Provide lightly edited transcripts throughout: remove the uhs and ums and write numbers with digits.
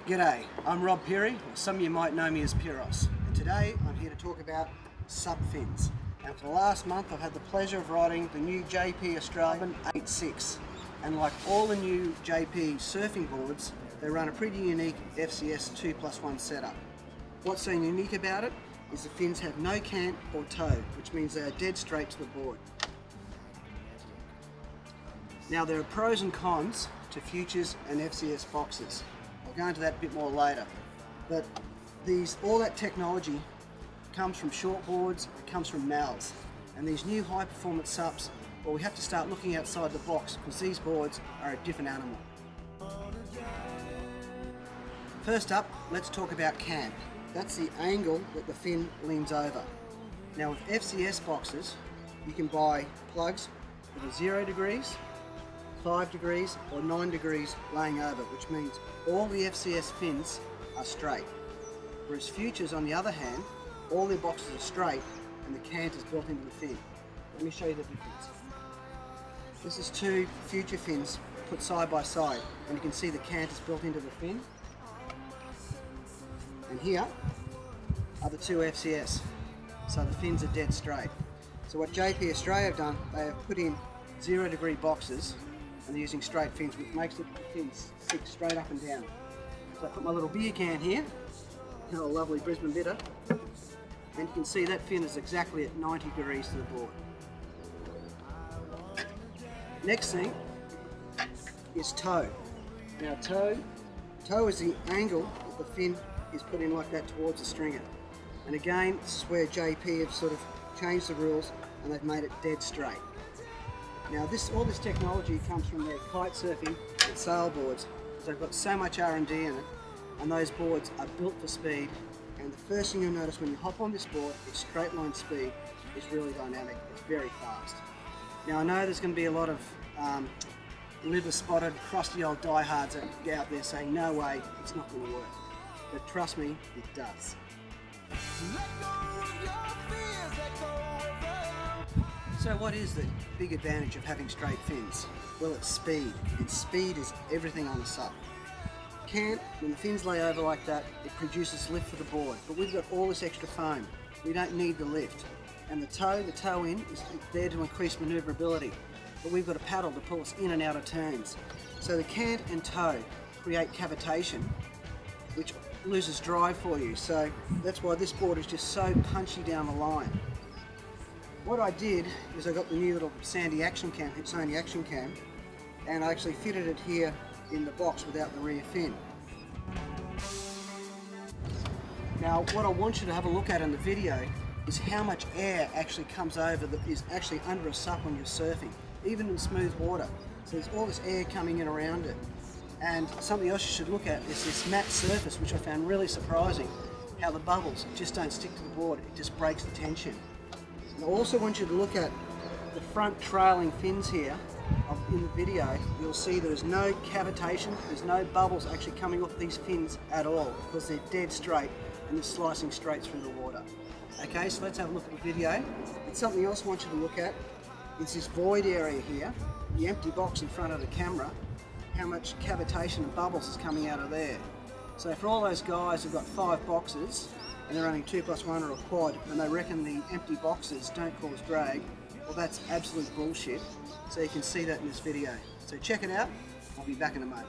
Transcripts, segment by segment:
G'day, I'm Rob Peary, or some of you might know me as Pyros, and today I'm here to talk about sup fins. And for the last month I've had the pleasure of riding the new JP Australia 86, and like all the new JP surfing boards, they run a pretty unique FCS 2+1 setup. What's so unique about it is the fins have no cant or toe, which means they are dead straight to the board. Now there are pros and cons to Futures and FCS boxes. I'll go into that a bit more later. But all that technology comes from shortboards, it comes from mals. And these new high performance sups, well, we have to start looking outside the box because these boards are a different animal. First up, let's talk about cant. That's the angle that the fin leans over. Now with FCS boxes, you can buy plugs that are 0 degrees, 5 degrees or 9 degrees laying over, which means all the FCS fins are straight. Whereas Futures, on the other hand, all their boxes are straight and the cant is built into the fin. Let me show you the difference. This is two Future fins put side by side, and you can see the cant is built into the fin. And here are the two FCS, so the fins are dead straight. So what JP Australia have done, they have put in 0 degree boxes and they're using straight fins, which makes the fins stick straight up and down. So I put my little beer can here, a lovely Brisbane bitter, and you can see that fin is exactly at 90 degrees to the board. Next thing is toe. Now toe is the angle that the fin is put in like that towards the stringer. And again, this is where JP have sort of changed the rules and they've made it dead straight. Now all this technology comes from their kite surfing and sail boards, because they've got so much R&D in it, and those boards are built for speed. And the first thing you'll notice when you hop on this board, its straight line speed is really dynamic, it's very fast. Now I know there's going to be a lot of liver spotted, crusty old diehards out there saying no way, it's not going to work. But trust me, it does. So what is the big advantage of having straight fins? Well, it's speed, and speed is everything on the sup. Cant, when the fins lay over like that, it produces lift for the board, but we've got all this extra foam. We don't need the lift. And the toe in is there to increase manoeuvrability, but we've got a paddle to pull us in and out of turns. So the cant and toe create cavitation, which loses drive for you. So that's why this board is just so punchy down the line. What I did is I got the new little Sony Action Cam, and I actually fitted it here in the box without the rear fin. Now what I want you to have a look at in the video is how much air actually comes over that is actually under a sup when you're surfing, even in smooth water. So there's all this air coming in around it. And something else you should look at is this matte surface, which I found really surprising, how the bubbles just don't stick to the board, it just breaks the tension. And I also want you to look at the front trailing fins here. In the video, you'll see there's no cavitation, there's no bubbles actually coming off these fins at all, because they're dead straight and they're slicing straight through the water. Okay, so let's have a look at the video. And something else I want you to look at is this void area here, the empty box in front of the camera, how much cavitation and bubbles is coming out of there. So for all those guys who've got 5 boxes and they're running 2+1 or a quad and they reckon the empty boxes don't cause drag, well, that's absolute bullshit. So you can see that in this video. So check it out. I'll be back in a moment.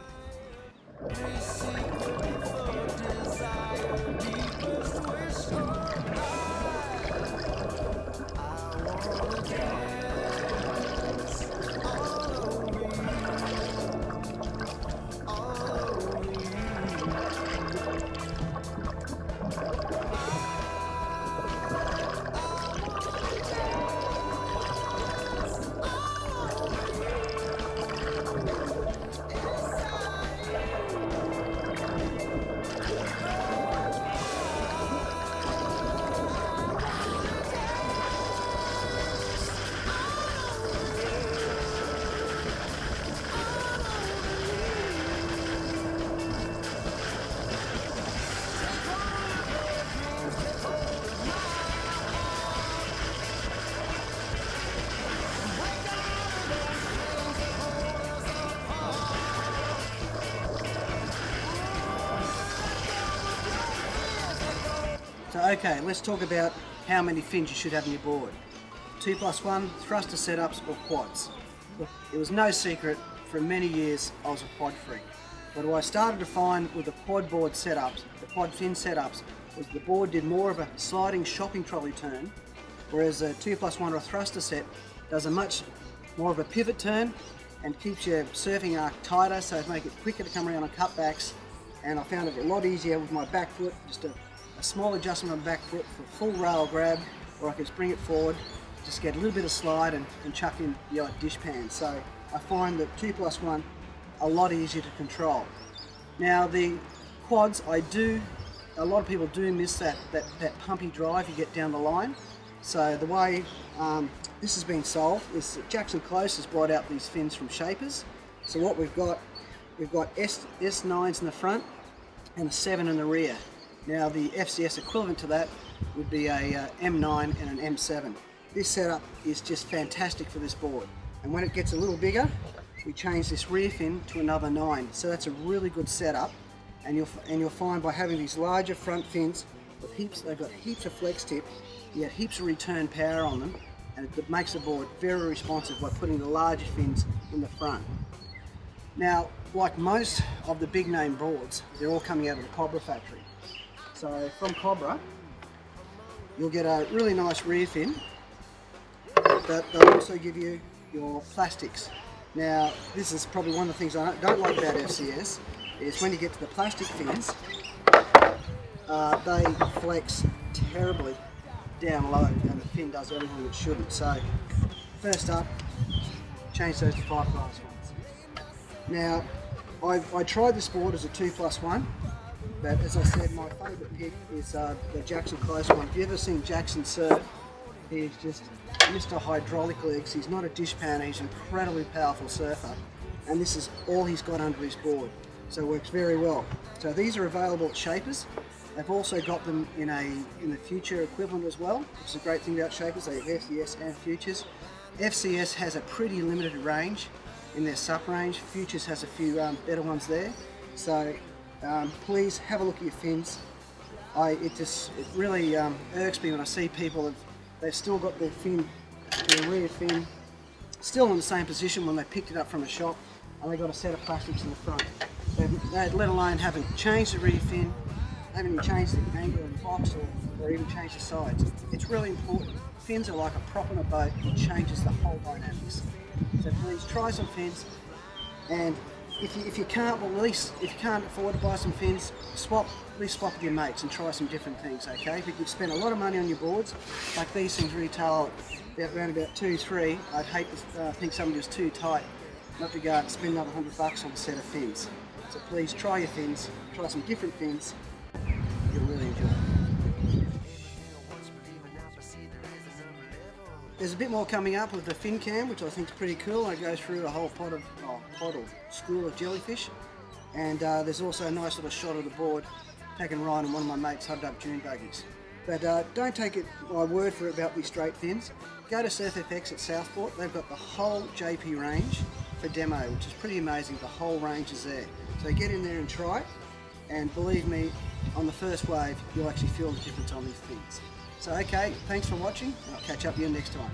So okay, let's talk about how many fins you should have on your board. 2+1 thruster setups or quads. Look, it was no secret for many years I was a quad freak. But what I started to find with the quad board setups, the quad fin setups, was the board did more of a sliding shopping trolley turn, whereas a 2+1 or a thruster set does a much more of a pivot turn and keeps your surfing arc tighter, so it makes it quicker to come around on cutbacks. And I found it a lot easier with my back foot, just a small adjustment on the back foot for full rail grab, or I can just bring it forward, just get a little bit of slide and chuck in the odd dish pan. So I find that 2+1 a lot easier to control. Now the quads, a lot of people do miss that pumpy drive you get down the line. So the way this has been solved is that Jackson Close has brought out these fins from Shapers. So what we've got S9s in the front and a 7 in the rear. Now the FCS equivalent to that would be a M9 and an M7. This setup is just fantastic for this board. And when it gets a little bigger, we change this rear fin to another 9. So that's a really good setup. And you'll find by having these larger front fins, they've got heaps of flex tip, you get heaps of return power on them, and it makes the board very responsive by putting the larger fins in the front. Now, like most of the big name boards, they're all coming out of the Cobra factory. So from Cobra, you'll get a really nice rear fin, but they'll also give you your plastics. Now, this is probably one of the things I don't like about FCS, is when you get to the plastic fins, they flex terribly down low and the fin does everything it shouldn't. So first up, change those to 5+ ones. Now I tried this board as a 2+1, but as I said, my favourite pick is the Jackson Close one. If you've ever seen Jackson surf, he's just Mr. Hydraulic Legs. He's not a dish pan, he's an incredibly powerful surfer, and this is all he's got under his board, so it works very well. So these are available at Shapers. They've also got them in the Future equivalent as well, which is a great thing about Shapers. They have FCS and Futures. FCS has a pretty limited range in their SUP range. Futures has a few better ones there. So please have a look at your fins. It really irks me when I see people they've still got their rear fin still in the same position when they picked it up from a shop, and they've got a set of plastics in the front. They let alone haven't changed the rear fin, haven't even changed the angle of the box or even changed the sides. It's really important. Fins are like a prop on a boat, it changes the whole dynamics. So please try some fins, and if you can't, well, at least if you can't afford to buy some fins, at least swap with your mates and try some different things, okay? If you could spend a lot of money on your boards, like these things retail around about 2-3, I'd hate to think somebody was too tight not to go out and spend another $100 on a set of fins. So please try your fins, try some different fins, you'll really enjoy it. There's a bit more coming up with the fin cam, which I think is pretty cool. It goes through a whole pot or school of jellyfish, and there's also a nice little shot of the board taken right on one of my mates' hubbed up dune buggies. But don't take it my word for it about these straight fins. Go to SurfFX at Southport. They've got the whole JP range for demo, which is pretty amazing. The whole range is there. So get in there and try it, and believe me, on the first wave, you'll actually feel the difference on these fins. So okay, thanks for watching, and I'll catch up with you next time.